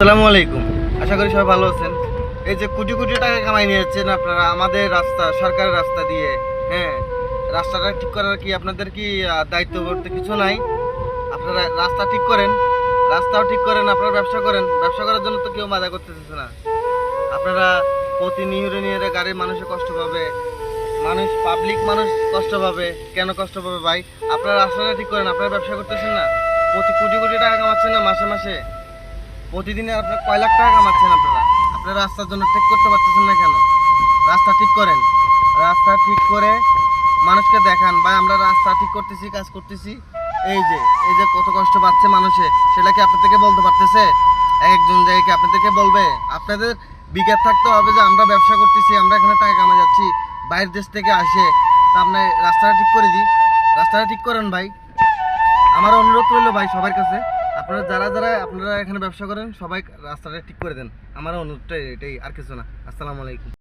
আসসালামু আলাইকুম। আশা করি সবাই ভালো আছেন। এই যে কোটি কোটি টাকা কামাই নিয়েছেন আপনারা আমাদের রাস্তা, সরকারের রাস্তা দিয়ে, হ্যাঁ, রাস্তাটা ঠিক করার কি আপনাদের কি দায়িত্ব করতে কিছু নাই? আপনারা রাস্তা ঠিক করেন, রাস্তাও ঠিক করেন, আপনারা ব্যবসা করেন। ব্যবসা করার জন্য তো কেউ বাধা করতেছে না। আপনারা প্রতিনিয়ত নিয়ে গাড়ির মানুষে কষ্ট পাবে, পাবলিক মানুষ কষ্ট পাবে। কেন কষ্ট পাবে ভাই? আপনারা রাস্তাটা ঠিক করেন, আপনারা ব্যবসা করতেছেন না, প্রতি কোটি কোটি টাকা কামাচ্ছেন না মাসে মাসে। প্রতিদিনে আপনার কয় লাখ টাকা কামাচ্ছেন আপনারা রাস্তার জন্য ঠিক করতে পারতেছেন না কেন? রাস্তা ঠিক করেন, রাস্তা ঠিক করে মানুষকে দেখান ভাই আমরা রাস্তা ঠিক করতেছি, কাজ করতেছি। এই যে কত কষ্ট পাচ্ছে মানুষে, সেটা কি আপনাদেরকে বলতে পারতেছে? একজন জায়গায় কি আপনাদেরকে বলবে? আপনাদের বিজ্ঞান থাকতে হবে যে আমরা ব্যবসা করতেছি, আমরা এখানে টাকা কামা যাচ্ছি, বাইরের দেশ থেকে আসে। তা আপনি রাস্তাটা ঠিক করে দিই, রাস্তাটা ঠিক করেন ভাই। আমার অনুরোধ রইল ভাই সবার কাছে, আপনারা যারা যারা আপনারা এখানে ব্যবসা করেন সবাই রাস্তাটা ঠিক করে দেন। আমার অনুরোধটা এটাই, আর কিছু না। আসসালামু আলাইকুম।